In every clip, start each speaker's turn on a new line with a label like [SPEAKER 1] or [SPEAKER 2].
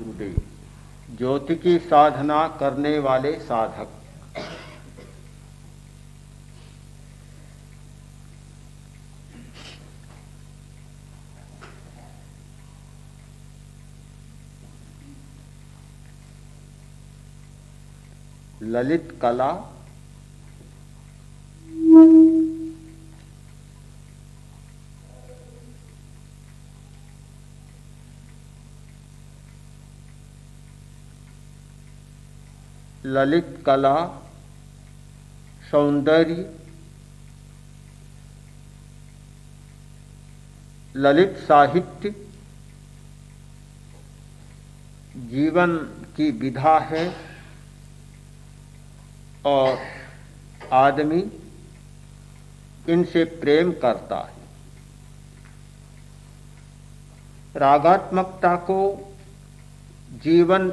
[SPEAKER 1] गुरुदेव। ज्योति की साधना करने वाले साधक। ललित कला सौंदर्य, ललित साहित्य जीवन की विधा है और आदमी इनसे प्रेम करता है। रागात्मकता को जीवन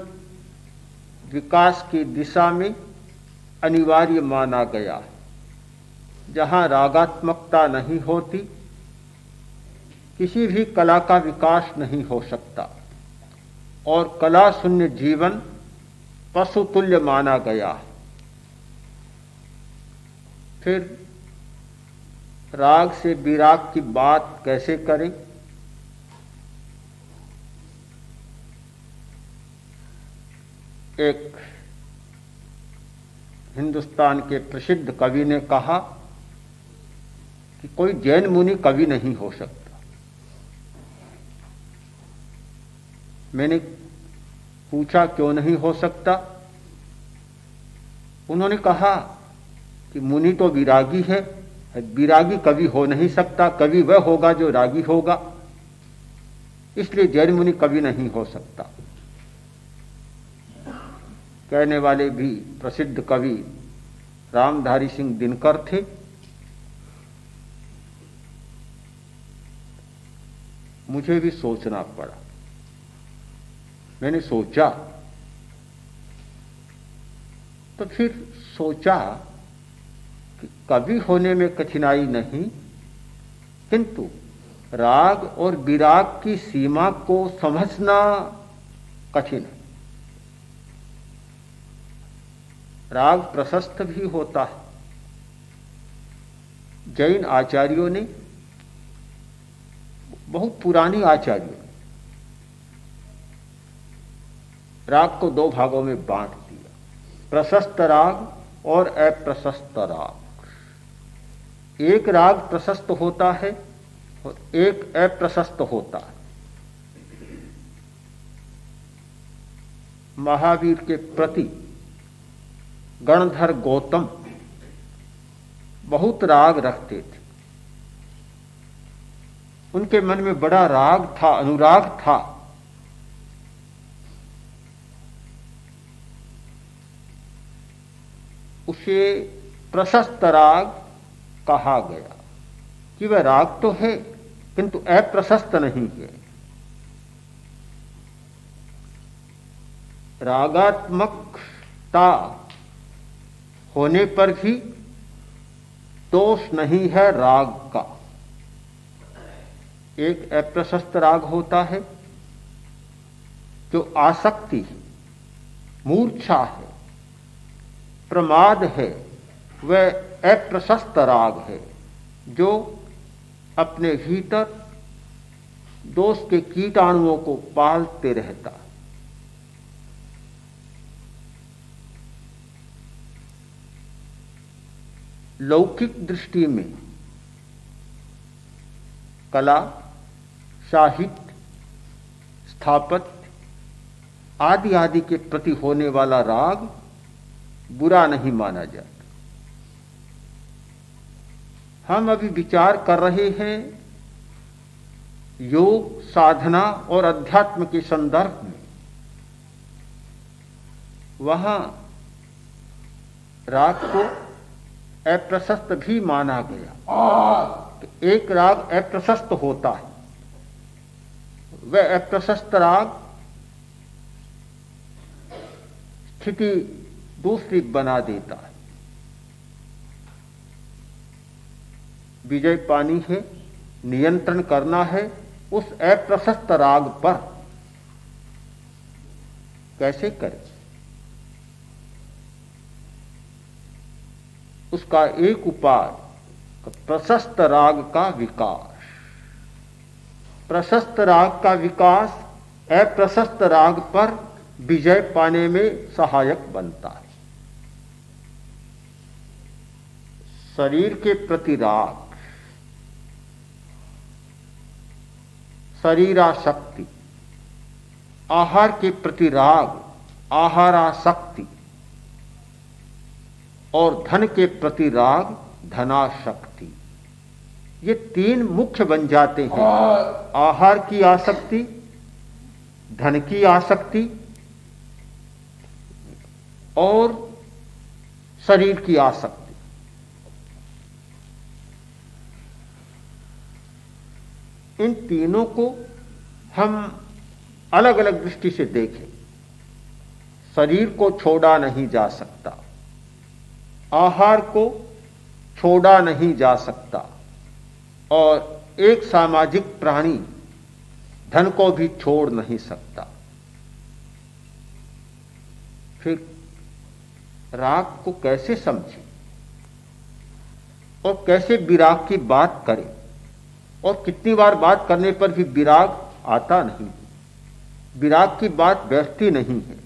[SPEAKER 1] विकास की दिशा में अनिवार्य माना गया है। जहाँ रागात्मकता नहीं होती, किसी भी कला का विकास नहीं हो सकता और कला शून्य जीवन पशुतुल्य माना गया है। फिर राग से विराग की बात कैसे करें? एक हिंदुस्तान के प्रसिद्ध कवि ने कहा कि कोई जैन मुनि कवि नहीं हो सकता। मैंने पूछा क्यों नहीं हो सकता? उन्होंने कहा कि मुनि तो विरागी है, विरागी कवि हो नहीं सकता, कवि वह होगा जो रागी होगा, इसलिए जैन मुनि कवि नहीं हो सकता। कहने वाले भी प्रसिद्ध कवि रामधारी सिंह दिनकर थे। मुझे भी सोचना पड़ा। मैंने सोचा तो फिर सोचा कि कवि होने में कठिनाई नहीं, किंतु राग और विराग की सीमा को समझना कठिन है। राग प्रशस्त भी होता है। जैन आचार्यों ने, बहुत पुरानी आचार्यों, राग को दो भागों में बांट दिया, प्रशस्त राग और अप्रशस्त राग। एक राग प्रशस्त होता है और एक अप्रशस्त होता है। महावीर के प्रति गणधर गौतम बहुत राग रखते थे। उनके मन में बड़ा राग था, अनुराग था। उसे प्रशस्त राग कहा गया कि वह राग तो है किंतु अप्रशस्त नहीं है। रागात्मकता होने पर भी दोष नहीं है राग का। एक अप्रशस्त राग होता है जो आसक्ति है, मूर्छा है, प्रमाद है। वह अप्रशस्त राग है जो अपने भीतर दोष के कीटाणुओं को पालते रहता है। लौकिक दृष्टि में कला, साहित्य, स्थापत्य आदि आदि के प्रति होने वाला राग बुरा नहीं माना जाता। हम अभी विचार कर रहे हैं योग, साधना और अध्यात्म के संदर्भ में। वहां राग को अप्रशस्त भी माना गया। एक राग अप्रशस्त होता है, वह अप्रशस्त राग स्थिति दूसरी बना देता है। विजय पानी है, नियंत्रण करना है उस अप्रशस्त राग पर। कैसे करें? उसका एक उपाय प्रशस्त राग का विकास। प्रशस्त राग का विकास अप्रशस्त राग पर विजय पाने में सहायक बनता है। शरीर के प्रति राग, शरीरासक्ति, आहार के प्रति राग, आहारासक्ति, और धन के प्रति राग, धनासक्ति, ये तीन मुख्य बन जाते हैं। आहार की आसक्ति, धन की आसक्ति और शरीर की आसक्ति। इन तीनों को हम अलग अलग दृष्टि से देखें। शरीर को छोड़ा नहीं जा सकता, आहार को छोड़ा नहीं जा सकता, और एक सामाजिक प्राणी धन को भी छोड़ नहीं सकता। फिर राग को कैसे समझें और कैसे विराग की बात करें? और कितनी बार बात करने पर भी विराग आता नहीं, विराग की बात बैठती नहीं है।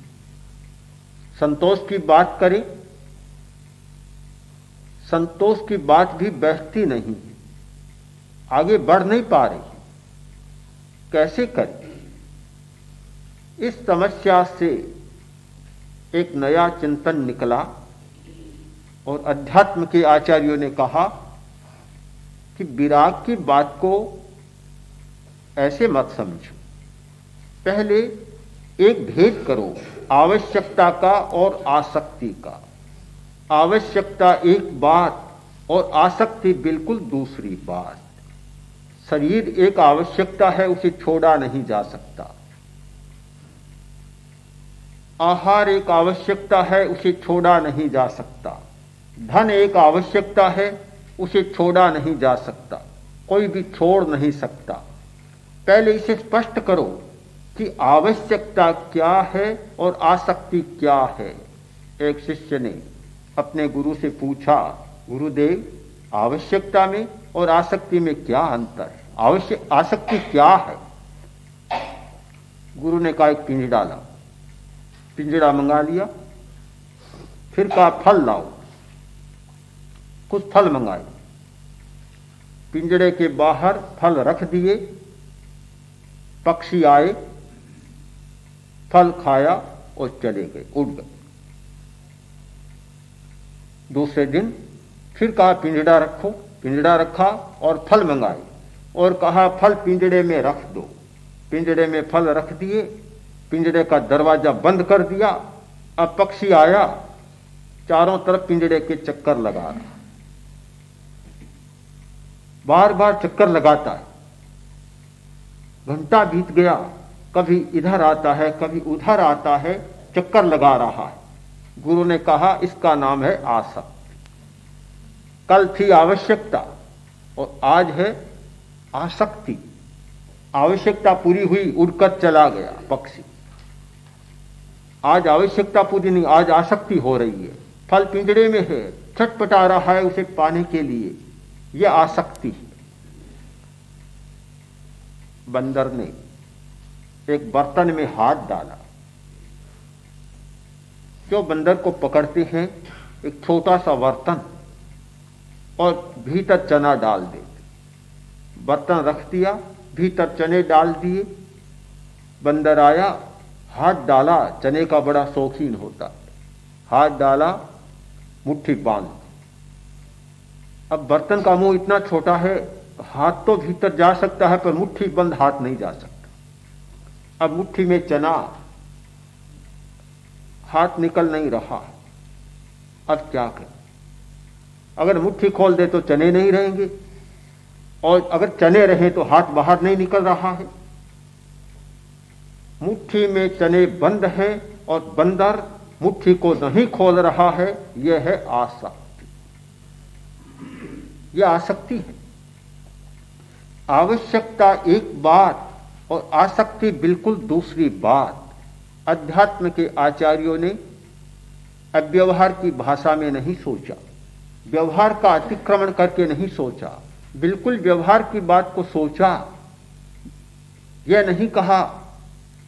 [SPEAKER 1] संतोष की बात करें, संतोष की बात भी बैठती नहीं है, आगे बढ़ नहीं पा रही। कैसे करें? इस समस्या से एक नया चिंतन निकला और अध्यात्म के आचार्यों ने कहा कि विराग की बात को ऐसे मत समझो। पहले एक भेद करो आवश्यकता का और आसक्ति का। आवश्यकता एक बात और आसक्ति बिल्कुल दूसरी बात। शरीर एक आवश्यकता है, उसे छोड़ा नहीं जा सकता। आहार एक आवश्यकता है, उसे छोड़ा नहीं जा सकता। धन एक आवश्यकता है, उसे छोड़ा नहीं जा सकता। कोई भी छोड़ नहीं सकता। पहले इसे स्पष्ट करो कि आवश्यकता क्या है और आसक्ति क्या है। एक शिष्य ने अपने गुरु से पूछा, गुरुदेव, आवश्यकता में और आसक्ति में क्या अंतर है? आसक्ति क्या है? गुरु ने कहा, एक पिंजड़ा लाओ। पिंजड़ा मंगा लिया। फिर कहा, फल लाओ। कुछ फल मंगाए, पिंजड़े के बाहर फल रख दिए। पक्षी आए, फल खाया और चले गए, उड़ गए। दूसरे दिन फिर कहा, पिंजड़ा रखो। पिंजड़ा रखा और फल मंगाए और कहा, फल पिंजड़े में रख दो। पिंजड़े में फल रख दिए, पिंजड़े का दरवाजा बंद कर दिया। अब पक्षी आया, चारों तरफ पिंजड़े के चक्कर लगा रहा, बार बार चक्कर लगाता है। घंटा बीत गया, कभी इधर आता है, कभी उधर आता है, चक्कर लगा रहा है। गुरु ने कहा, इसका नाम है आसक्ति। कल थी आवश्यकता और आज है आसक्ति। आवश्यकता पूरी हुई, उड़कर चला गया पक्षी। आज आवश्यकता पूरी नहीं, आज आसक्ति हो रही है। फल पिंजड़े में है, छटपटा रहा है उसे पाने के लिए, यह आसक्ति है। बंदर ने एक बर्तन में हाथ डाला। जो बंदर को पकड़ते हैं, एक छोटा सा बर्तन और भीतर चना डाल देते। बर्तन रख दिया, भीतर चने डाल दिए। बंदर आया, हाथ डाला, चने का बड़ा शौकीन होता है। हाथ डाला, मुट्ठी बांध। अब बर्तन का मुंह इतना छोटा है, हाथ तो भीतर जा सकता है पर मुट्ठी बंद हाथ नहीं जा सकता। अब मुट्ठी में चना, हाथ निकल नहीं रहा। अब क्या करें? अगर मुट्ठी खोल दे तो चने नहीं रहेंगे, और अगर चने रहे तो हाथ बाहर नहीं निकल रहा है। मुट्ठी में चने बंद है और बंदर मुट्ठी को नहीं खोल रहा है। यह है आसक्ति। यह आसक्ति है। आवश्यकता एक बात और आसक्ति बिल्कुल दूसरी बात। अध्यात्म के आचार्यों ने अव्यवहार की भाषा में नहीं सोचा, व्यवहार का अतिक्रमण करके नहीं सोचा, बिल्कुल व्यवहार की बात को सोचा। यह नहीं कहा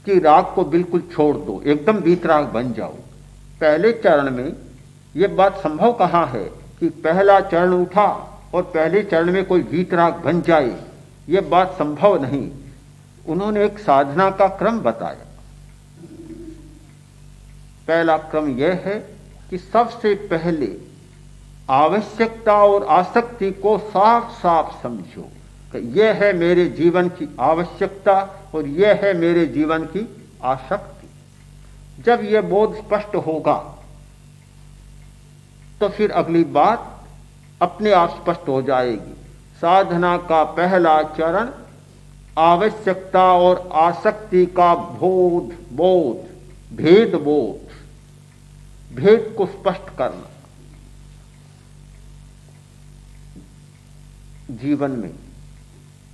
[SPEAKER 1] कि राग को बिल्कुल छोड़ दो, एकदम वीतराग बन जाओ। पहले चरण में यह बात संभव कहाँ है कि पहला चरण उठा और पहले चरण में कोई वीतराग बन जाए, यह बात संभव नहीं। उन्होंने एक साधना का क्रम बताया। पहला क्रम यह है कि सबसे पहले आवश्यकता और आसक्ति को साफ साफ समझो कि यह है मेरे जीवन की आवश्यकता और यह है मेरे जीवन की आसक्ति। जब यह बोध स्पष्ट होगा तो फिर अगली बात अपने आप स्पष्ट हो जाएगी। साधना का पहला चरण आवश्यकता और आसक्ति का भेद को स्पष्ट करना। जीवन में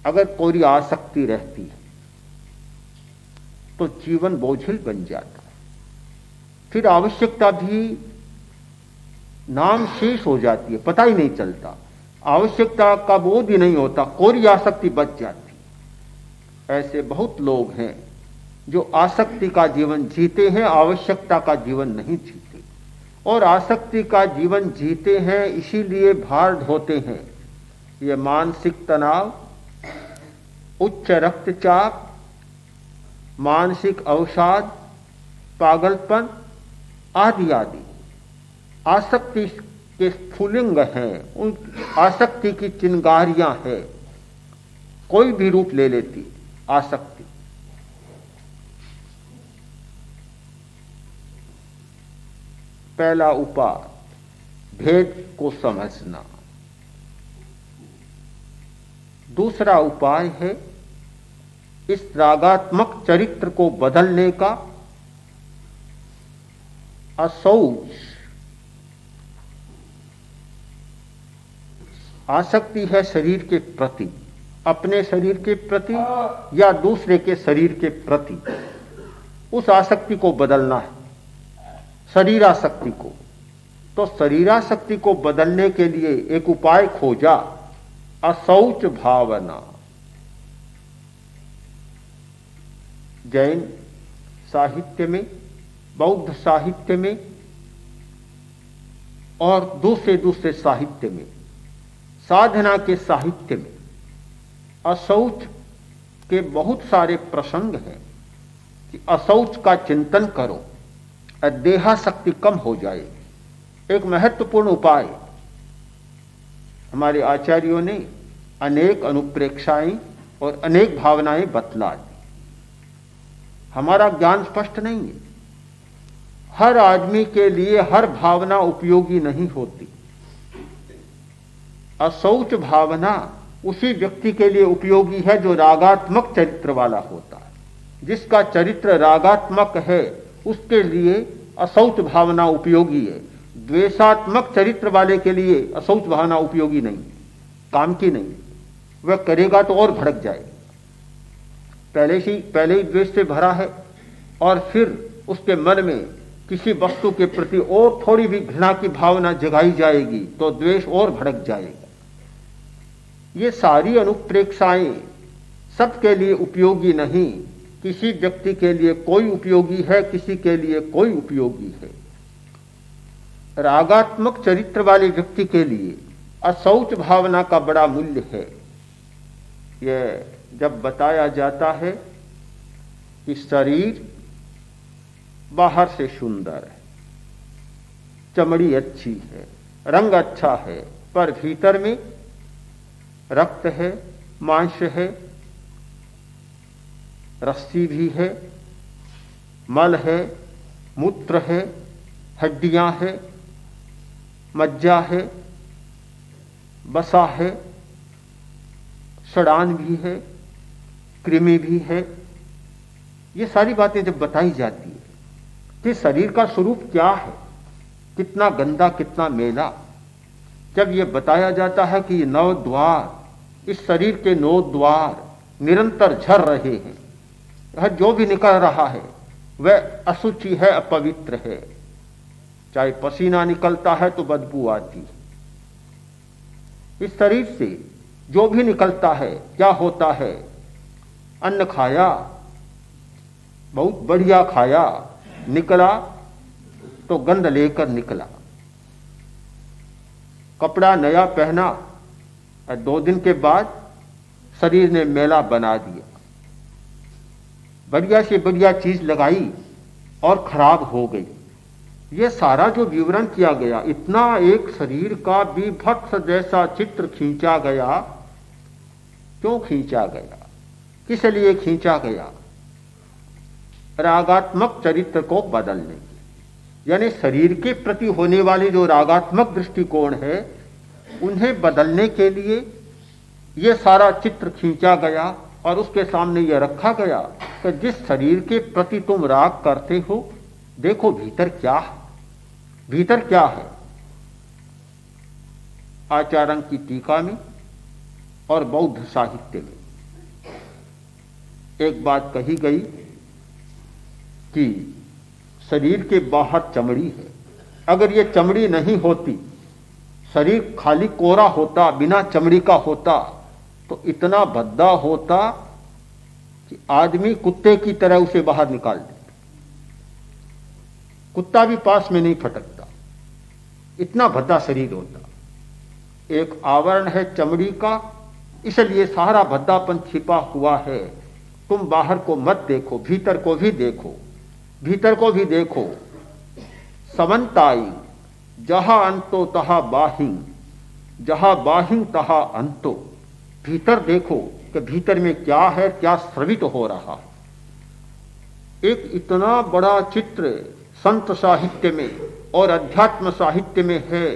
[SPEAKER 1] अगर कोई आसक्ति रहती है तो जीवन बोझिल बन जाता है, फिर आवश्यकता भी नाम शेष हो जाती है, पता ही नहीं चलता, आवश्यकता का बोध ही नहीं होता, कोई आसक्ति बच जाती। ऐसे बहुत लोग हैं जो आसक्ति का जीवन जीते हैं, आवश्यकता का जीवन नहीं जीते, और आसक्ति का जीवन जीते हैं इसीलिए भार ढोते हैं। ये मानसिक तनाव, उच्च रक्तचाप, मानसिक अवसाद, पागलपन आदि आदि आसक्ति के स्फुलिंग हैं, उन आसक्ति की चिंगारियां हैं, कोई भी रूप ले लेती आसक्ति। पहला उपाय भेद को समझना। दूसरा उपाय है इस रागात्मक चरित्र को बदलने का असौच। आसक्ति है शरीर के प्रति, अपने शरीर के प्रति या दूसरे के शरीर के प्रति, उस आसक्ति को बदलना है, शरीरासक्ति को। तो शरीरासक्ति को बदलने के लिए एक उपाय खोजा, असौच भावना। जैन साहित्य में, बौद्ध साहित्य में और दूसरे साहित्य में, साधना के साहित्य में असौच के बहुत सारे प्रसंग हैं कि असौच का चिंतन करो, देहासक्ति कम हो जाएगी। एक महत्वपूर्ण उपाय हमारे आचार्यों ने अनेक अनुप्रेक्षाएं और अनेक भावनाएं बतला दी। हमारा ज्ञान स्पष्ट नहीं है, हर आदमी के लिए हर भावना उपयोगी नहीं होती। असौच भावना उसी व्यक्ति के लिए उपयोगी है जो रागात्मक चरित्र वाला होता है। जिसका चरित्र रागात्मक है उसके लिए असौच भावना उपयोगी है। द्वेषात्मक चरित्र वाले के लिए असौच भावना उपयोगी नहीं, काम की नहीं, वह करेगा तो और भड़क जाए। पहले ही द्वेष से भरा है और फिर उसके मन में किसी वस्तु के प्रति और थोड़ी भी घृणा की भावना जगाई जाएगी तो द्वेष और भड़क जाएगा। ये सारी अनुप्रेक्षाएं सबके लिए उपयोगी नहीं, किसी व्यक्ति के लिए कोई उपयोगी है, किसी के लिए कोई उपयोगी है। रागात्मक चरित्र वाले व्यक्ति के लिए असौच भावना का बड़ा मूल्य है। यह जब बताया जाता है कि शरीर बाहर से सुंदर है, चमड़ी अच्छी है, रंग अच्छा है, पर भीतर में रक्त है, मांस है, रस्सी भी है, मल है, मूत्र है, हड्डियां है, मज्जा है, बसा है, सड़ान भी है, कृमि भी है। ये सारी बातें जब बताई जाती है कि शरीर का स्वरूप क्या है, कितना गंदा कितना मैला, जब ये बताया जाता है कि ये 9 द्वार, इस शरीर के 9 द्वार निरंतर झर रहे हैं, जो भी निकल रहा है वह अशुचि है, अपवित्र है। चाहे पसीना निकलता है तो बदबू आती है। इस शरीर से जो भी निकलता है क्या होता है? अन्न खाया, बहुत बढ़िया खाया, निकला तो गंध लेकर निकला। कपड़ा नया पहना और 2 दिन के बाद शरीर ने मैला बना दिया। बढ़िया से बढ़िया चीज लगाई और खराब हो गई। ये सारा जो विवरण किया गया, इतना एक शरीर का विभत्स जैसा चित्र खींचा गया। क्यों खींचा गया? किस लिए खींचा गया? रागात्मक चरित्र को बदलने की, यानी शरीर के प्रति होने वाले जो रागात्मक दृष्टिकोण है उन्हें बदलने के लिए यह सारा चित्र खींचा गया और उसके सामने यह रखा गया कि जिस शरीर के प्रति तुम राग करते हो, देखो भीतर क्या है, भीतर क्या है। आचार्य की टीका में और बौद्ध साहित्य में एक बात कही गई कि शरीर के बाहर चमड़ी है। अगर ये चमड़ी नहीं होती, शरीर खाली कोरा होता, बिना चमड़ी का होता, तो इतना भद्दा होता कि आदमी कुत्ते की तरह उसे बाहर निकाल देता। कुत्ता भी पास में नहीं फटकता, इतना भद्दा शरीर होता। एक आवरण है चमड़ी का, इसलिए सारा भद्दापन छिपा हुआ है। तुम बाहर को मत देखो, भीतर को भी देखो, भीतर को भी देखो। समन्ताई जहां अंतो तहा बाहिं, जहां बाहिं तहा अंतो। भीतर देखो कि भीतर में क्या है, क्या स्रवित हो रहा है। एक इतना बड़ा चित्र संत साहित्य में और अध्यात्म साहित्य में है।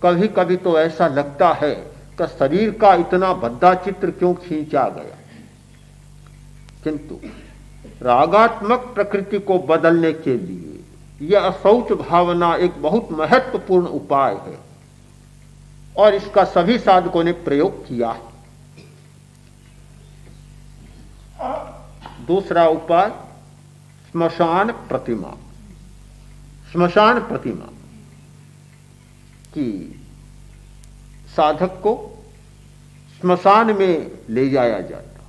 [SPEAKER 1] कभी कभी तो ऐसा लगता है कि शरीर का इतना भद्दा चित्र क्यों खींचा गया। किंतु रागात्मक प्रकृति को बदलने के लिए यह अशौच भावना एक बहुत महत्वपूर्ण उपाय है और इसका सभी साधकों ने प्रयोग किया है। दूसरा उपाय श्मशान प्रतिमा। श्मशान प्रतिमा कि साधक को श्मशान में ले जाया जाता,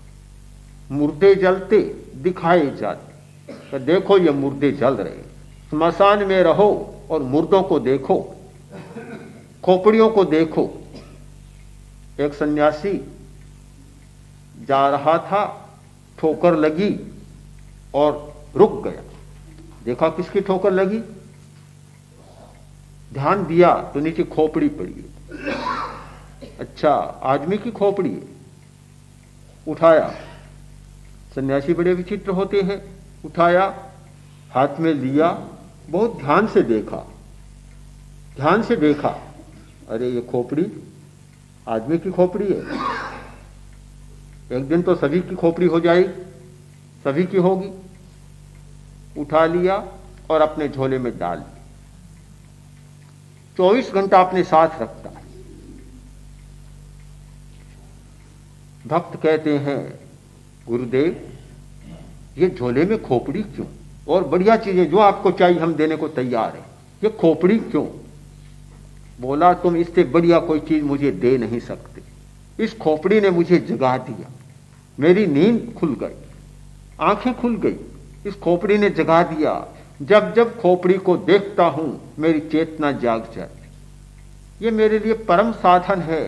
[SPEAKER 1] मुर्दे जलते दिखाए जाते, तो देखो ये मुर्दे जल रहे। श्मशान में रहो और मुर्दों को देखो, खोपड़ियों को देखो। एक सन्यासी जा रहा था, ठोकर लगी और रुक गया। देखा किसकी ठोकर लगी, ध्यान दिया तो नीचे खोपड़ी पड़ी है। अच्छा, आदमी की खोपड़ी है। उठाया, सन्यासी बड़े विचित्र होते हैं। उठाया, हाथ में लिया, बहुत ध्यान से देखा, ध्यान से देखा। अरे ये खोपड़ी आदमी की खोपड़ी है। एक दिन तो सभी की खोपड़ी हो जाएगी, सभी की होगी। उठा लिया और अपने झोले में डाल दिया। 24 घंटा अपने साथ रखता है। भक्त कहते हैं, गुरुदेव ये झोले में खोपड़ी क्यों? और बढ़िया चीजें जो आपको चाहिए हम देने को तैयार है, ये खोपड़ी क्यों? बोला, तुम इससे बढ़िया कोई चीज मुझे दे नहीं सकते। इस खोपड़ी ने मुझे जगा दिया, मेरी नींद खुल गई, आंखें खुल गई। इस खोपड़ी ने जगा दिया। जब जब खोपड़ी को देखता हूं मेरी चेतना जाग जाती। ये मेरे लिए परम साधन है,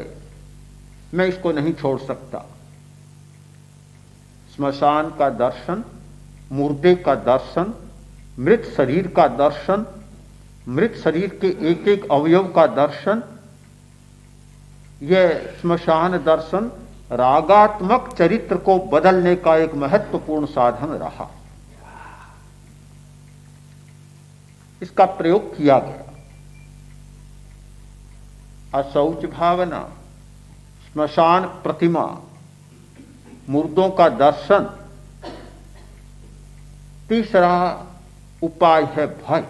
[SPEAKER 1] मैं इसको नहीं छोड़ सकता। श्मशान का दर्शन, मुर्दे का दर्शन, मृत शरीर का दर्शन, मृत शरीर के एक एक अवयव का दर्शन, यह श्मशान दर्शन रागात्मक चरित्र को बदलने का एक महत्वपूर्ण साधन रहा। इसका प्रयोग किया गया। अशौच भावना, श्मशान प्रतिमा, मुर्दों का दर्शन। तीसरा उपाय है भय।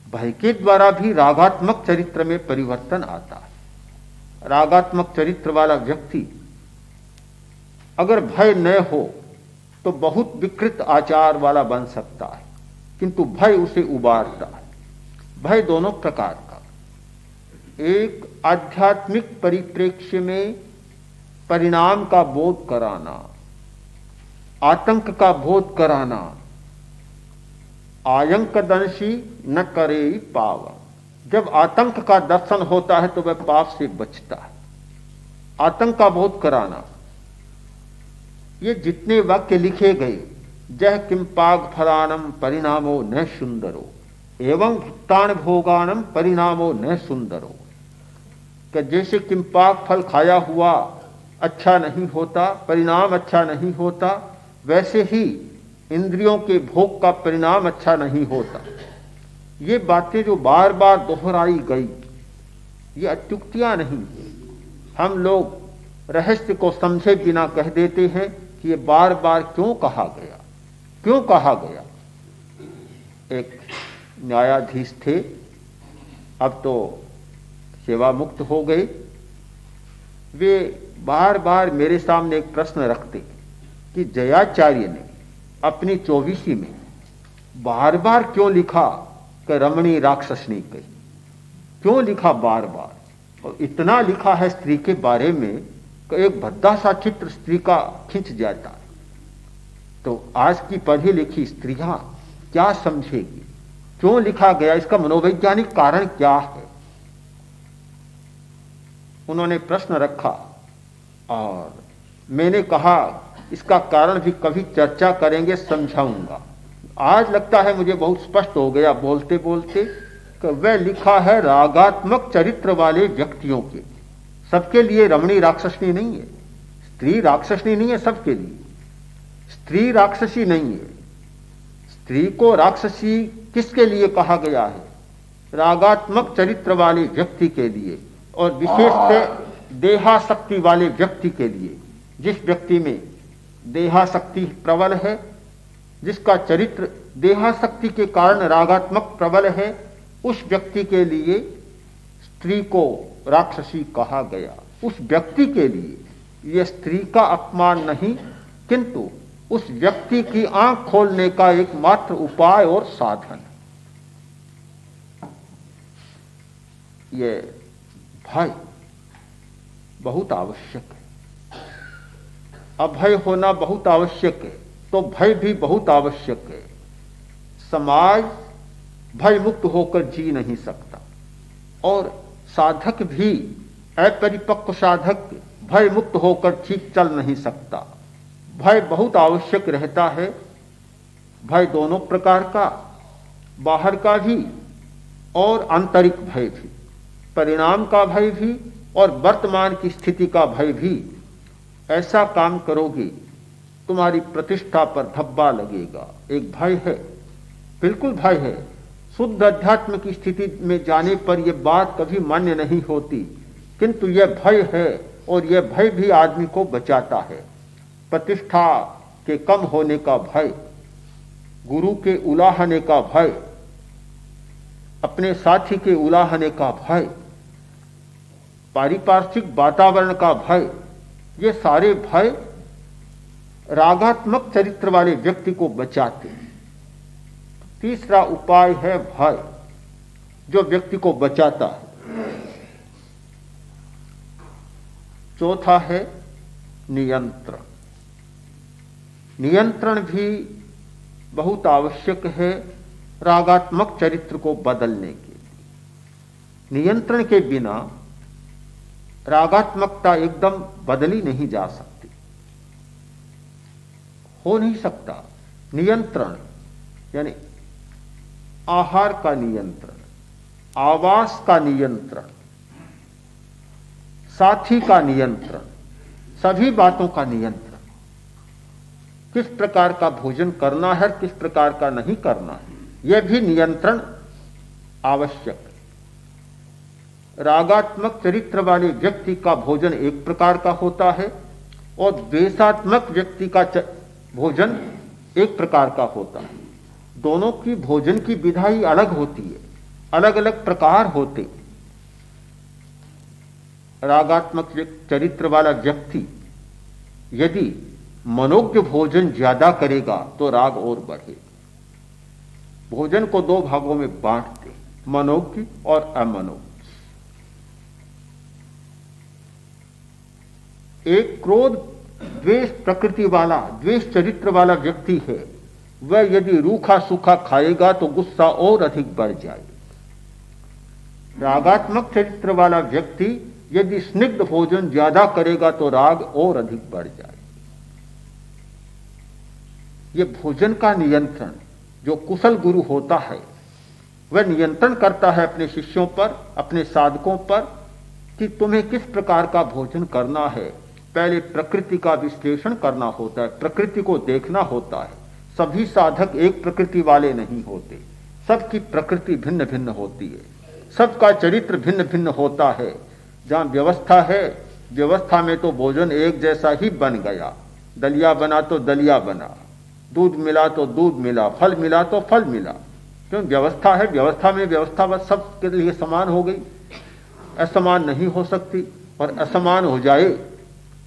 [SPEAKER 1] भय के द्वारा भी रागात्मक चरित्र में परिवर्तन आता है। रागात्मक चरित्र वाला व्यक्ति अगर भय न हो तो बहुत विकृत आचार वाला बन सकता है। किंतु भय उसे उबारता है। भय दोनों प्रकार का, एक आध्यात्मिक परिप्रेक्ष्य में परिणाम का बोध कराना, आतंक का बोध कराना। आयंकदंशी न करे पावन, जब आतंक का दर्शन होता है तो वह पाप से बचता है। आतंक का बोध कराना, ये जितने वाक्य लिखे गए, जह किम पाग फलानम परिणामो न सुंदरो एवं भुक्तान भोगानम परिणामो न सुंदरो, कि जैसे किम पाग फल खाया हुआ अच्छा नहीं होता, परिणाम अच्छा नहीं होता, वैसे ही इंद्रियों के भोग का परिणाम अच्छा नहीं होता। ये बातें जो बार बार दोहराई गई, ये अत्युक्तियां नहीं। हम लोग रहस्य को समझे बिना कह देते हैं कि ये बार बार क्यों कहा गया, क्यों कहा गया। एक न्यायाधीश थे, अब तो सेवा मुक्त हो गए। वे बार बार मेरे सामने एक प्रश्न रखते कि जयाचार्य ने अपनी 24वीं में बार बार क्यों लिखा कि रमणी राक्षसनी कही, क्यों लिखा बार बार, और इतना लिखा है स्त्री के बारे में कि एक भद्दा सा चित्र स्त्री का खिंच जाता है। तो आज की पढ़ी लिखी स्त्रियां क्या समझेगी, क्यों लिखा गया, इसका मनोवैज्ञानिक कारण क्या है। उन्होंने प्रश्न रखा और मैंने कहा इसका कारण भी कभी चर्चा करेंगे, समझाऊंगा। आज लगता है मुझे बहुत स्पष्ट हो गया बोलते बोलते कि वह लिखा है रागात्मक चरित्र वाले व्यक्तियों के। सबके लिए रमणी राक्षसनी नहीं है, स्त्री राक्षसनी नहीं है सबके लिए, स्त्री राक्षसी नहीं है। स्त्री को राक्षसी किसके लिए कहा गया है? रागात्मक चरित्र वाले व्यक्ति के लिए, और विशेष से देहासक्ति वाले व्यक्ति के लिए। जिस व्यक्ति में देहासक्ति प्रबल है, जिसका चरित्र देहासक्ति के कारण रागात्मक प्रबल है, उस व्यक्ति के लिए स्त्री को राक्षसी कहा गया। उस व्यक्ति के लिए यह स्त्री का अपमान नहीं, किंतु उस व्यक्ति की आंख खोलने का एकमात्र उपाय और साधन। यह भय बहुत आवश्यक है, अभय होना बहुत आवश्यक है, तो भय भी बहुत आवश्यक है। समाज भय मुक्त होकर जी नहीं सकता, और साधक भी, अपरिपक्व साधक भय मुक्त होकर ठीक चल नहीं सकता। भय बहुत आवश्यक रहता है। भय दोनों प्रकार का, बाहर का भी और आंतरिक भय भी, परिणाम का भय भी और वर्तमान की स्थिति का भय भी। ऐसा काम करोगे तुम्हारी प्रतिष्ठा पर धब्बा लगेगा। एक भय है, बिल्कुल भय है। शुद्ध अध्यात्म की स्थिति में जाने पर यह बात कभी मान्य नहीं होती, किंतु यह भय है, और यह भय भी आदमी को बचाता है। प्रतिष्ठा के कम होने का भय, गुरु के उलाहने का भय, अपने साथी के उलाहने का भय, पारिपार्श्विक वातावरण का भय, ये सारे भय रागात्मक चरित्र वाले व्यक्ति को बचाते हैं। तीसरा उपाय है भय, जो व्यक्ति को बचाता है। चौथा है नियंत्रण। नियंत्रण भी बहुत आवश्यक है रागात्मक चरित्र को बदलने के लिए। नियंत्रण के बिना रागात्मकता एकदम बदली नहीं जा सकती, हो नहीं सकता। नियंत्रण यानी आहार का नियंत्रण, आवास का नियंत्रण, साथी का नियंत्रण, सभी बातों का नियंत्रण। किस प्रकार का भोजन करना है, किस प्रकार का नहीं करना है, यह भी नियंत्रण आवश्यक है। रागात्मक चरित्र वाले व्यक्ति का भोजन एक प्रकार का होता है, और द्वेषात्मक व्यक्ति का भोजन एक प्रकार का होता है। दोनों की भोजन की विधा ही अलग होती है, अलग अलग प्रकार होते। रागात्मक चरित्र वाला व्यक्ति यदि मनोज्ञ भोजन ज्यादा करेगा तो राग और बढ़ेगा। भोजन को दो भागों में बांट दे, मनोज्ञ और अमनोज्ञ। एक क्रोध द्वेष प्रकृति वाला, द्वेष चरित्र वाला व्यक्ति है, वह यदि रूखा सूखा खाएगा तो गुस्सा और अधिक बढ़ जाएगा। रागात्मक चरित्र वाला व्यक्ति यदि स्निग्ध भोजन ज्यादा करेगा तो राग और अधिक बढ़ जाएगा। ये भोजन का नियंत्रण जो कुशल गुरु होता है वह नियंत्रण करता है अपने शिष्यों पर, अपने साधकों पर, कि तुम्हें किस प्रकार का भोजन करना है। पहले प्रकृति का विश्लेषण करना होता है, प्रकृति को देखना होता है। सभी साधक एक प्रकृति वाले नहीं होते, सबकी प्रकृति भिन्न भिन्न होती है, सबका चरित्र भिन्न भिन्न होता है। जहां व्यवस्था है, व्यवस्था में तो भोजन एक जैसा ही बन गया, दलिया बना तो दलिया बना, दूध मिला तो दूध मिला, फल मिला तो फल मिला। क्यों? व्यवस्था है, व्यवस्था में व्यवस्था बस सबके लिए समान हो गई, असमान नहीं हो सकती। और असमान हो जाए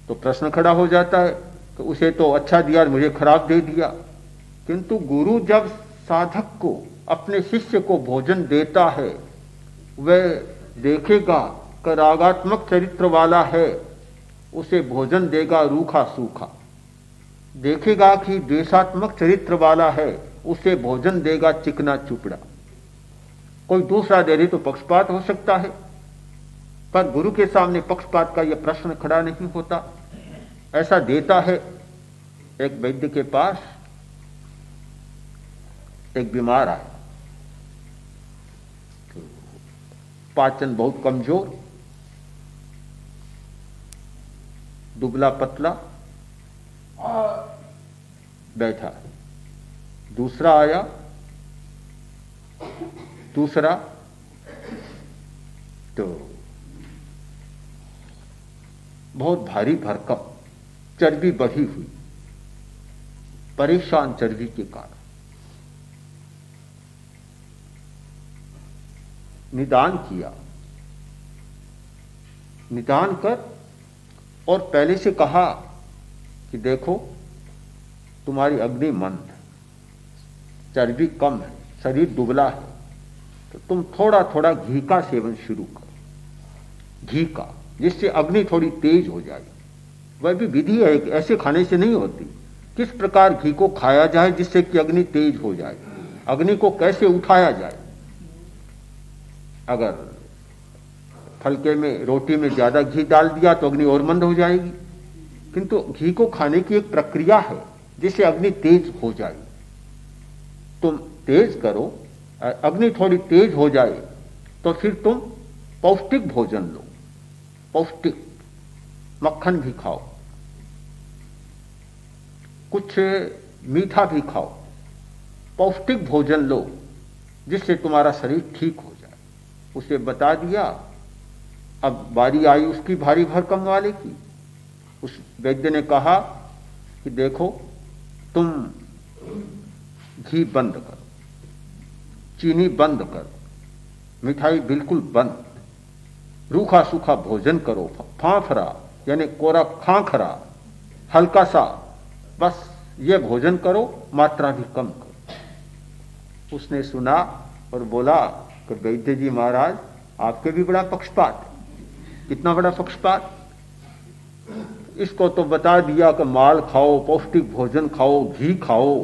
[SPEAKER 1] तो प्रश्न खड़ा हो जाता है कि उसे तो अच्छा दिया और मुझे खराब दे दिया। किंतु गुरु जब साधक को, अपने शिष्य को भोजन देता है, वह देखेगा कि रागात्मक चरित्र वाला है, उसे भोजन देगा रूखा सूखा। देखेगा कि द्वेषात्मक चरित्र वाला है, उसे भोजन देगा चिकना चुपड़ा। कोई दूसरा दे दे तो पक्षपात हो सकता है, पर गुरु के सामने पक्षपात का यह प्रश्न खड़ा नहीं होता। ऐसा देता है। एक वैद्य के पास एक बीमार आया, पाचन बहुत कमजोर, दुबला पतला बैठा। दूसरा आया, दूसरा तो बहुत भारी भरकम, चर्बी बढ़ी हुई, परेशान चर्बी के कारण। निदान किया, निदान कर और पहले से कहा कि देखो तुम्हारी अग्नि मंद है, चर्बी कम है, शरीर दुबला है, तो तुम थोड़ा थोड़ा घी का सेवन शुरू करो, घी का, जिससे अग्नि थोड़ी तेज हो जाए। वह भी विधि है, ऐसे खाने से नहीं होती। किस प्रकार घी को खाया जाए जिससे कि अग्नि तेज हो जाए, अग्नि को कैसे उठाया जाए। अगर फलके में, रोटी में ज्यादा घी डाल दिया तो अग्नि और मंद हो जाएगी, किंतु घी को खाने की एक प्रक्रिया है जिससे अग्नि तेज हो जाए। तुम तेज करो, अग्नि थोड़ी तेज हो जाए तो फिर तुम पौष्टिक भोजन लो, पौष्टिक मक्खन भी खाओ, कुछ मीठा भी खाओ, पौष्टिक भोजन लो जिससे तुम्हारा शरीर ठीक हो जाए। उसे बता दिया। अब बारी आई उसकी भारी भरकम वाले की। उस वैद्य ने कहा कि देखो तुम घी बंद करो, चीनी बंद करो, मिठाई बिल्कुल बंद, रूखा सूखा भोजन करो, फाफरा यानी कोरा खाखरा, हल्का सा, बस ये भोजन करो, मात्रा भी कम करो। उसने सुना और बोला कि वैद्य जी महाराज आपके भी बड़ा पक्षपात। कितना बड़ा पक्षपात? इसको तो बता दिया कि माल खाओ, पौष्टिक भोजन खाओ, घी खाओ,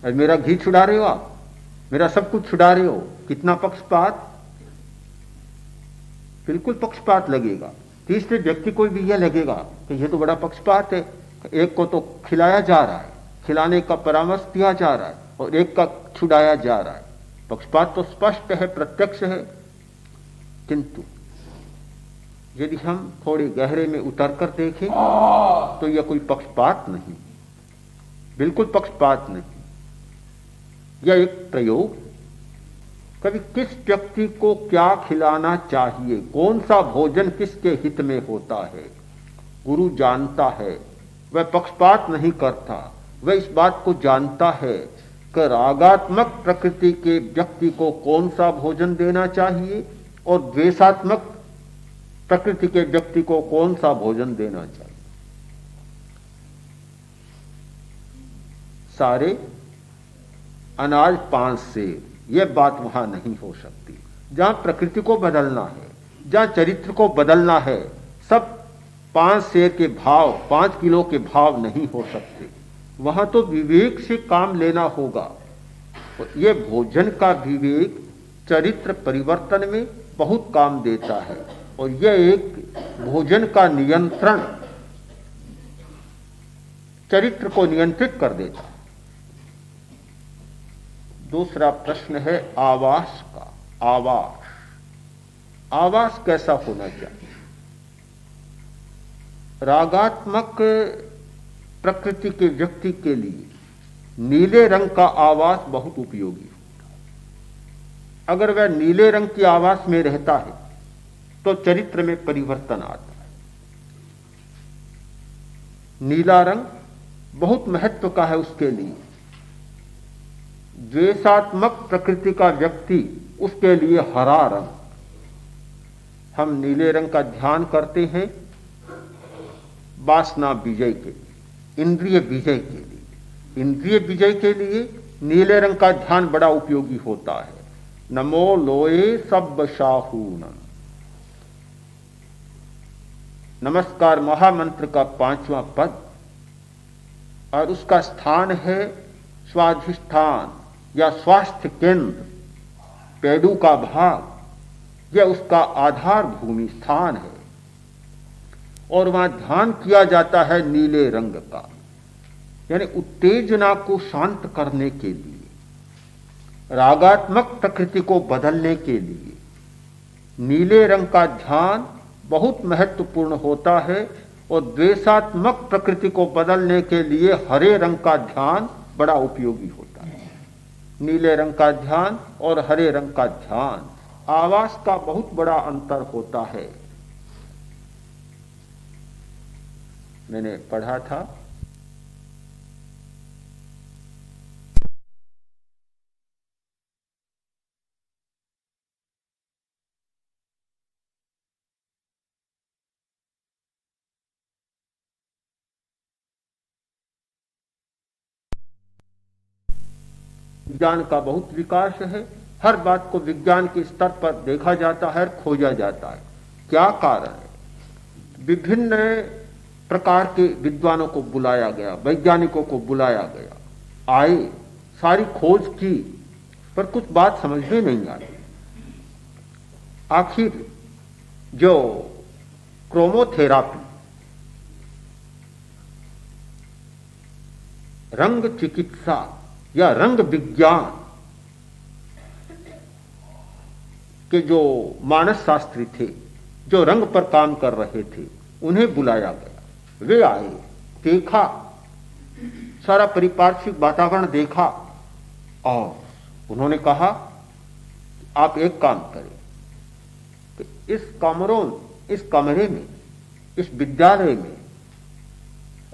[SPEAKER 1] और मेरा घी छुड़ा रहे हो आप, मेरा सब कुछ छुड़ा रहे हो। कितना पक्षपात! बिल्कुल पक्षपात लगेगा। तीसरे व्यक्ति को भी यह लगेगा कि यह तो बड़ा पक्षपात है। एक को तो खिलाया जा रहा है, खिलाने का परामर्श दिया जा रहा है, और एक का छुड़ाया जा रहा है। पक्षपात तो स्पष्ट है, प्रत्यक्ष है। किंतु यदि हम थोड़े गहरे में उतर कर देखें तो यह कोई पक्षपात नहीं, बिल्कुल पक्षपात नहीं। यह एक प्रयोग, कभी किस व्यक्ति को क्या खिलाना चाहिए, कौन सा भोजन किसके हित में होता है, गुरु जानता है। वह पक्षपात नहीं करता, वह इस बात को जानता है कि रागात्मक प्रकृति के व्यक्ति को कौन सा भोजन देना चाहिए और द्वेषात्मक प्रकृति के व्यक्ति को कौन सा भोजन देना चाहिए। सारे अनाज 5 सेर, यह बात वहां नहीं हो सकती। जहां प्रकृति को बदलना है, जहां चरित्र को बदलना है, सब 5 सेर के भाव, 5 किलो के भाव नहीं हो सकते। वहां तो विवेक से काम लेना होगा। ये भोजन का विवेक चरित्र परिवर्तन में बहुत काम देता है, और यह एक भोजन का नियंत्रण चरित्र को नियंत्रित कर देता है। दूसरा प्रश्न है आवास का। आवास कैसा होना चाहिए? रागात्मक प्रकृति के व्यक्ति के लिए नीले रंग का आवास बहुत उपयोगी होता है। अगर वह नीले रंग की आवास में रहता है तो चरित्र में परिवर्तन आता है। नीला रंग बहुत महत्व का है उसके लिए। द्वेषात्मक प्रकृति का व्यक्ति, उसके लिए हरा रंग। हम नीले रंग का ध्यान करते हैं वासना विजय के लिए, इंद्रिय विजय के लिए। इंद्रिय विजय के लिए नीले रंग का ध्यान बड़ा उपयोगी होता है। नमो लोए सब शाहूनम। नमस्कार महामंत्र का 5वां पद, और उसका स्थान है स्वाधिष्ठान या स्वास्थ्य केंद्र, पेडू का भाग। यह उसका आधार भूमि स्थान है, और वहां ध्यान किया जाता है नीले रंग का, यानी उत्तेजना को शांत करने के लिए, रागात्मक प्रकृति को बदलने के लिए नीले रंग का ध्यान बहुत महत्वपूर्ण होता है, और द्वेषात्मक प्रकृति को बदलने के लिए हरे रंग का ध्यान बड़ा उपयोगी होता है। नीले रंग का ध्यान और हरे रंग का ध्यान, आवास का बहुत बड़ा अंतर होता है। मैंने पढ़ा था विज्ञान का बहुत विकास है। हर बात को विज्ञान के स्तर पर देखा जाता है, खोजा जाता है। क्या कारण है? विभिन्न प्रकार के विद्वानों को बुलाया गया, वैज्ञानिकों को बुलाया गया, आए, सारी खोज की, पर कुछ बात समझ में नहीं आई। आखिर जो क्रोमोथेरापी, रंग चिकित्सा या रंग विज्ञान के जो मानस शास्त्री थे, जो रंग पर काम कर रहे थे, उन्हें बुलाया गया। वे आए, देखा, सारा परिपार्श्विक वातावरण देखा, और उन्होंने कहा आप एक काम करें, इस कमरे में, इस विद्यालय में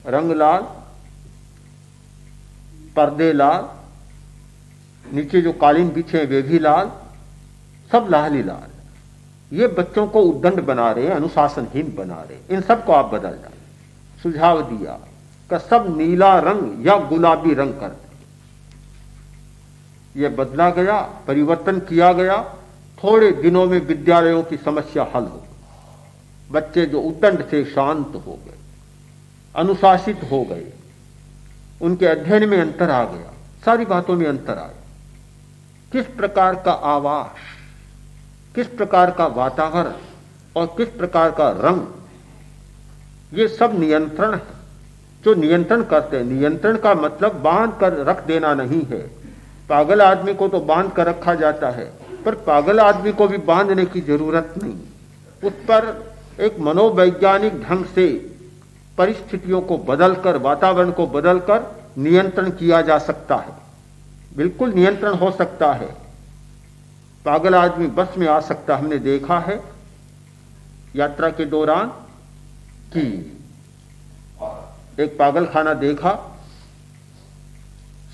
[SPEAKER 1] रंग लाल, पर्दे लाल, नीचे जो कालीन बिछे वे भी लाल, सब लाल ही लाल। ये बच्चों को उद्दंड बना रहे, अनुशासनहीन बना रहे, इन सबको आप बदल जाए। सुझाव दिया कि सब नीला रंग या गुलाबी रंग कर दें। यह बदला गया, परिवर्तन किया गया। थोड़े दिनों में विद्यालयों की समस्या हल हो गई। बच्चे जो उद्दंड से शांत हो गए, अनुशासित हो गए, उनके अध्ययन में अंतर आ गया, सारी बातों में अंतर आया। किस प्रकार का आवास, किस प्रकार का वातावरण और किस प्रकार का रंग, ये सब नियंत्रण है। जो नियंत्रण करते हैं, नियंत्रण का मतलब बांध कर रख देना नहीं है। पागल आदमी को तो बांध कर रखा जाता है, पर पागल आदमी को भी बांधने की जरूरत नहीं। उस पर एक मनोवैज्ञानिक ढंग से परिस्थितियों को बदलकर, वातावरण को बदलकर नियंत्रण किया जा सकता है। बिल्कुल नियंत्रण हो सकता है। पागल आदमी बस में आ सकता, हमने देखा है यात्रा के दौरान कि एक पागल खाना देखा,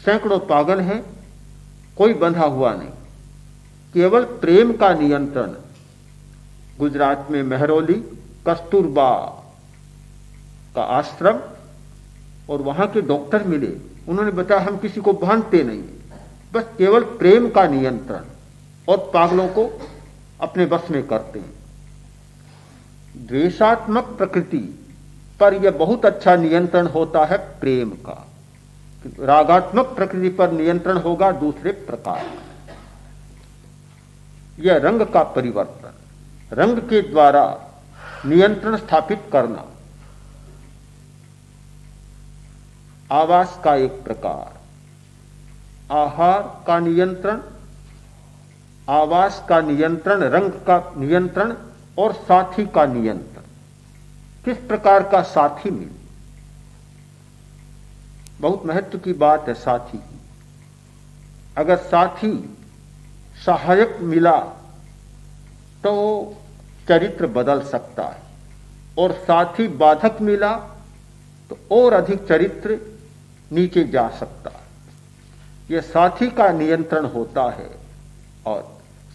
[SPEAKER 1] सैकड़ों पागल हैं, कोई बंधा हुआ नहीं, केवल प्रेम का नियंत्रण। गुजरात में मेहरौली कस्तूरबा का आश्रम, और वहां के डॉक्टर मिले, उन्होंने बताया हम किसी को बांधते नहीं, बस केवल प्रेम का नियंत्रण, और पागलों को अपने बस में करते हैं। द्वेषात्मक प्रकृति पर यह बहुत अच्छा नियंत्रण होता है प्रेम का। रागात्मक प्रकृति पर नियंत्रण होगा दूसरे प्रकार का। यह रंग का परिवर्तन, रंग के द्वारा नियंत्रण स्थापित करना। आवास का एक प्रकार, आहार का नियंत्रण, आवास का नियंत्रण, रंग का नियंत्रण और साथी का नियंत्रण। किस प्रकार का साथी मिले, बहुत महत्व की बात है साथी की। अगर साथी सहायक मिला तो चरित्र बदल सकता है, और साथी बाधक मिला तो और अधिक चरित्र नीचे जा सकता है। यह साथी का नियंत्रण होता है। और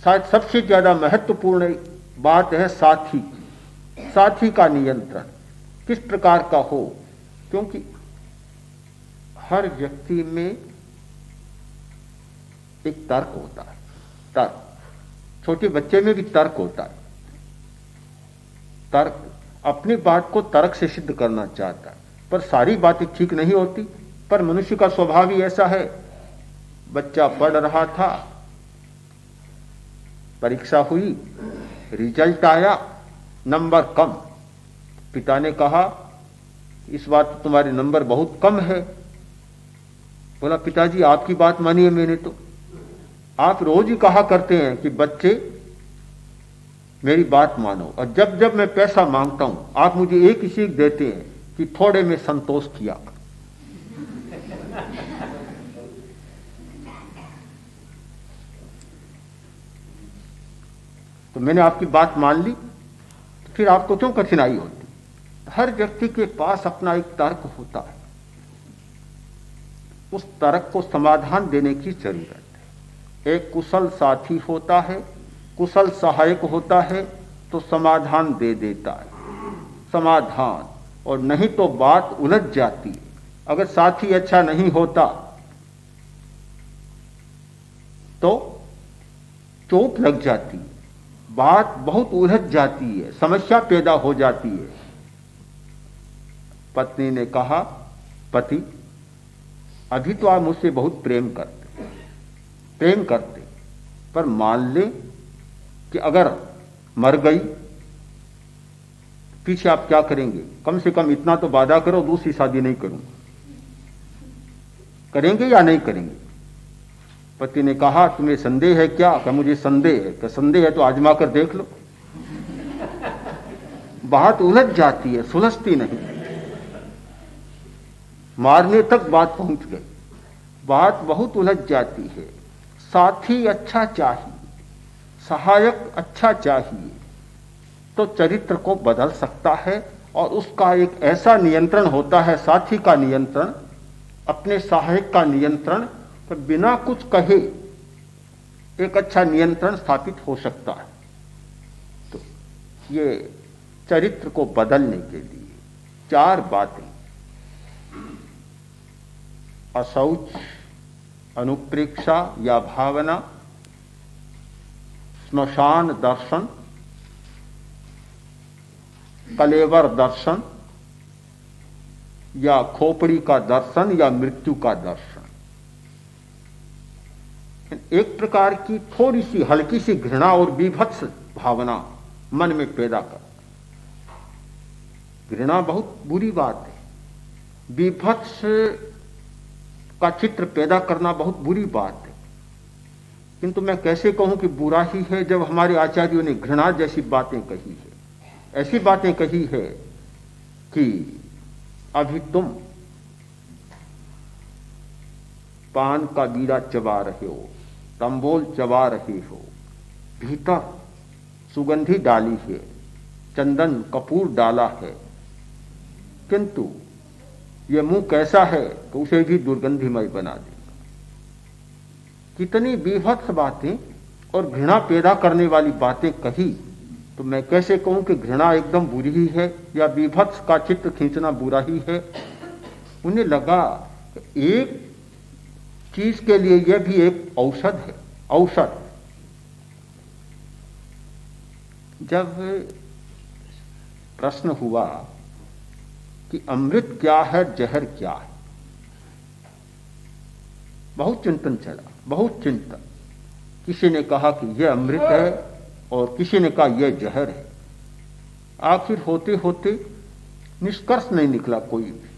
[SPEAKER 1] शायद सबसे ज्यादा महत्वपूर्ण बात है साथी की। साथी का नियंत्रण किस प्रकार का हो, क्योंकि हर व्यक्ति में एक तर्क होता है। तर्क, छोटे बच्चे में भी तर्क होता है। तर्क अपनी बात को तर्क से सिद्ध करना चाहता है, पर सारी बातें ठीक नहीं होती। पर मनुष्य का स्वभाव ही ऐसा है। बच्चा पढ़ रहा था, परीक्षा हुई, रिजल्ट आया, नंबर कम। पिता ने कहा इस बार तो तुम्हारे नंबर बहुत कम है। बोला पिताजी आपकी बात मानी है मैंने तो। आप रोज ही कहा करते हैं कि बच्चे मेरी बात मानो, और जब जब मैं पैसा मांगता हूं आप मुझे एक ही सीख देते हैं कि थोड़े में संतोष किया कर। तो मैंने आपकी बात मान ली, तो फिर आपको क्यों कठिनाई होती। हर व्यक्ति के पास अपना एक तर्क होता है, उस तर्क को समाधान देने की जरूरत है। एक कुशल साथी होता है, कुशल सहायक होता है तो समाधान दे देता है। समाधान, और नहीं तो बात उलझ जाती है। अगर साथी अच्छा नहीं होता तो चोट लग जाती है, बात बहुत उलझ जाती है, समस्या पैदा हो जाती है। पत्नी ने कहा पति अभी तो आप मुझसे बहुत प्रेम करते, पर मान ले कि अगर मर गई पीछे आप क्या करेंगे। कम से कम इतना तो वादा करो दूसरी शादी नहीं करूंगा। करेंगे या नहीं करेंगे। पति ने कहा तुम्हें संदेह है क्या। क्या मुझे संदेह है। क्या संदेह है तो आजमा कर देख लो। बात उलझ जाती है, सुलझती नहीं। मारने तक बात पहुंच गई, बात बहुत उलझ जाती है। साथी अच्छा चाहिए, सहायक अच्छा चाहिए तो चरित्र को बदल सकता है। और उसका एक ऐसा नियंत्रण होता है, साथी का नियंत्रण, अपने सहायक का नियंत्रण, तो बिना कुछ कहे एक अच्छा नियंत्रण स्थापित हो सकता है। तो ये चरित्र को बदलने के लिए 4 बातें: अशौच, अनुप्रेक्षा या भावना, श्मशान दर्शन, कलेवर दर्शन या खोपड़ी का दर्शन या मृत्यु का दर्शन। एक प्रकार की थोड़ी सी हल्की सी घृणा और बीभत्स भावना मन में पैदा कर। घृणा बहुत बुरी बात है, बीभत्स का चित्र पैदा करना बहुत बुरी बात है। किंतु मैं कैसे कहूं कि बुरा ही है जब हमारे आचार्यों ने घृणा जैसी बातें कही है। ऐसी बातें कही है कि अभी तुम पान का बीड़ा चबा रहे हो, तंबोल चबा रहे हो, भीतर सुगंधी डाली है, चंदन कपूर डाला है, किंतु यह मुंह कैसा है तो उसे भी दुर्गंधिमय बना देगा। कितनी बीभत्स बातें और घृणा पैदा करने वाली बातें कही। तो मैं कैसे कहूं कि घृणा एकदम बुरी ही है या बीभत्स का चित्र खींचना बुरा ही है। उन्हें लगा एक चीज के लिए यह भी एक औषध है। औषध, जब प्रश्न हुआ कि अमृत क्या है, जहर क्या है, बहुत चिंतन चला, बहुत चिंतन। किसी ने कहा कि यह अमृत है और किसी ने कहा यह जहर है। आखिर होते होते निष्कर्ष नहीं निकला कोई भी।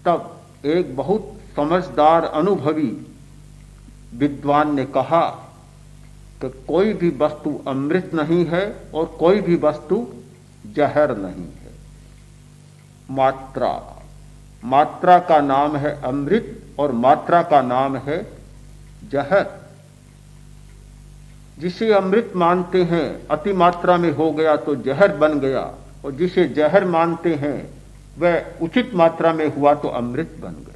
[SPEAKER 1] तब एक बहुत समझदार अनुभवी विद्वान ने कहा कि कोई भी वस्तु अमृत नहीं है और कोई भी वस्तु जहर नहीं है। मात्रा, मात्रा का नाम है अमृत और मात्रा का नाम है जहर। जिसे अमृत मानते हैं अति मात्रा में हो गया तो जहर बन गया, और जिसे जहर मानते हैं वह उचित मात्रा में हुआ तो अमृत बन गया।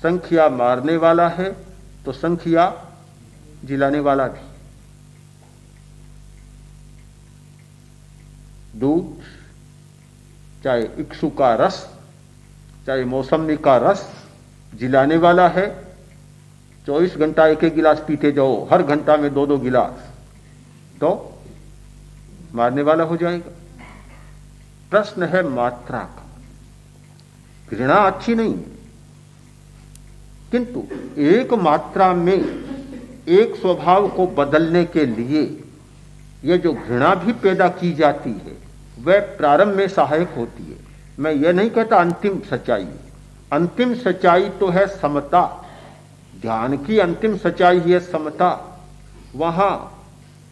[SPEAKER 1] संख्या मारने वाला है तो संख्या जिलाने वाला भी। दूध, चाहे इक्षु का रस, चाहे मौसमी का रस, जिलाने वाला है। 24 घंटा एक एक गिलास पीते जाओ, हर घंटा में 2-2 गिलास, तो मारने वाला हो जाएगा। प्रश्न है मात्रा का। घृणा अच्छी नहीं है, किंतु एक मात्रा में एक स्वभाव को बदलने के लिए यह जो घृणा भी पैदा की जाती है वह प्रारंभ में सहायक होती है। मैं यह नहीं कहता अंतिम सच्चाई। अंतिम सच्चाई तो है समता। ध्यान की अंतिम सच्चाई है समता। वहां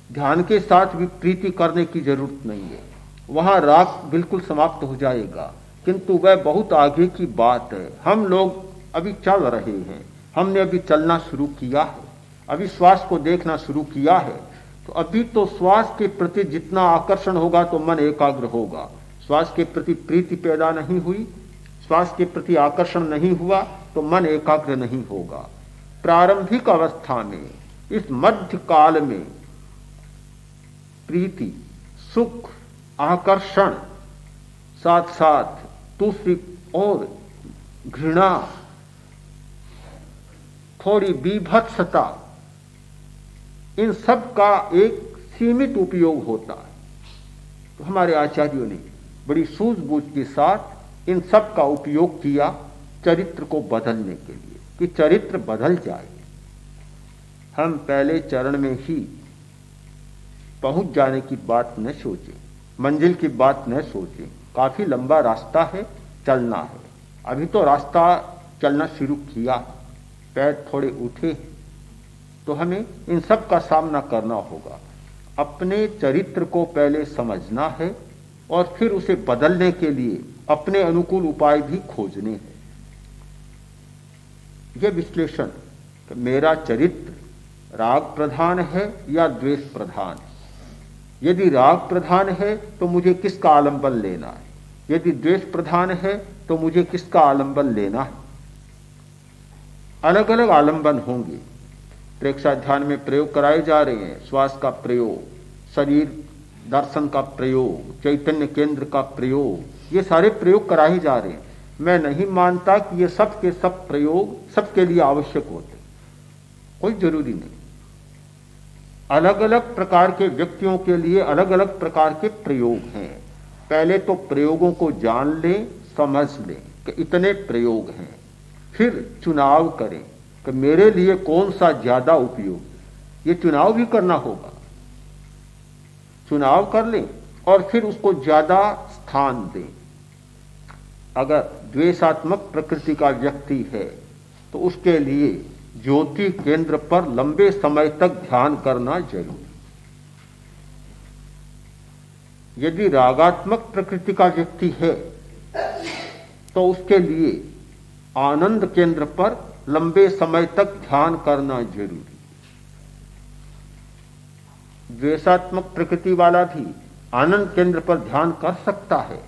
[SPEAKER 1] ध्यान के साथ भी प्रीति करने की जरूरत नहीं है, वहां राग बिल्कुल समाप्त हो जाएगा। किंतु वह बहुत आगे की बात है। हम लोग अभी चल रहे हैं, हमने अभी चलना शुरू किया है, अभी श्वास को देखना शुरू किया है। तो अभी तो श्वास के प्रति जितना आकर्षण होगा तो मन एकाग्र होगा। श्वास के प्रति प्रीति पैदा नहीं हुई, श्वास के प्रति आकर्षण नहीं हुआ तो मन एकाग्र नहीं होगा। प्रारंभिक अवस्था में, इस मध्य काल में प्रीति, सुख, आकर्षण, साथ साथ दूसरी और घृणा, थोड़ी बीभत्सता, इन सब का एक सीमित उपयोग होता है। तो हमारे आचार्यों ने बड़ी सूझबूझ के साथ इन सब का उपयोग किया चरित्र को बदलने के लिए, कि चरित्र बदल जाए। हम पहले चरण में ही पहुंच जाने की बात न सोचें, मंजिल की बात न सोचें। काफी लंबा रास्ता है, चलना है। अभी तो रास्ता चलना शुरू किया, पैर थोड़े उठे, तो हमें इन सब का सामना करना होगा। अपने चरित्र को पहले समझना है और फिर उसे बदलने के लिए अपने अनुकूल उपाय भी खोजने हैं। यह विश्लेषण कि मेरा चरित्र राग प्रधान है या द्वेष प्रधान है। यदि राग प्रधान है तो मुझे किसका आलंबन लेना है, यदि द्वेष प्रधान है तो मुझे किसका आलंबन लेना है। अलग अलग आलंबन होंगे। प्रेक्षाध्यान में प्रयोग कराए जा रहे हैं। श्वास का प्रयोग, शरीर दर्शन का प्रयोग, चैतन्य केंद्र का प्रयोग, ये सारे प्रयोग कराए जा रहे हैं। मैं नहीं मानता कि ये सब के सब प्रयोग सबके लिए आवश्यक होते, कोई जरूरी नहीं। अलग अलग प्रकार के व्यक्तियों के लिए अलग अलग प्रकार के प्रयोग हैं। पहले तो प्रयोगों को जान लें, समझ लें कि इतने प्रयोग हैं, फिर चुनाव करें कि मेरे लिए कौन सा ज्यादा उपयोग। ये चुनाव भी करना होगा। चुनाव कर लें और फिर उसको ज्यादा स्थान दें। अगर द्वेषात्मक प्रकृति का व्यक्ति है तो उसके लिए ज्योति केंद्र पर लंबे समय तक ध्यान करना जरूरी। यदि रागात्मक प्रकृति का व्यक्ति है तो उसके लिए आनंद केंद्र पर लंबे समय तक ध्यान करना जरूरी। द्वेषात्मक प्रकृति वाला भी आनंद केंद्र पर ध्यान कर सकता है।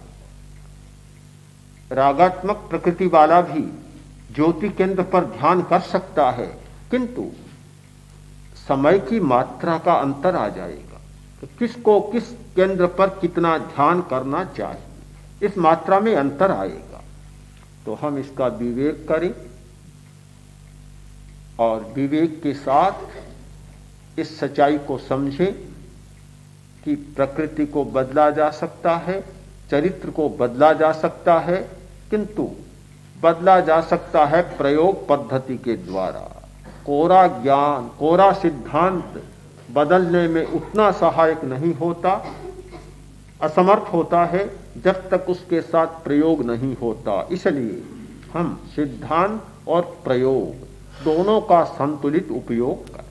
[SPEAKER 1] रागात्मक प्रकृति वाला भी ज्योति केंद्र पर ध्यान कर सकता है, किंतु समय की मात्रा का अंतर आ जाएगा तो किसको किस केंद्र पर कितना ध्यान करना चाहिए, इस मात्रा में अंतर आएगा। तो हम इसका विवेक करें और विवेक के साथ इस सच्चाई को समझें कि प्रकृति को बदला जा सकता है, चरित्र को बदला जा सकता है, किंतु बदला जा सकता है प्रयोग पद्धति के द्वारा। कोरा ज्ञान, कोरा सिद्धांत बदलने में उतना सहायक नहीं होता, असमर्थ होता है जब तक उसके साथ प्रयोग नहीं होता। इसलिए हम सिद्धांत और प्रयोग दोनों का संतुलित उपयोग करें।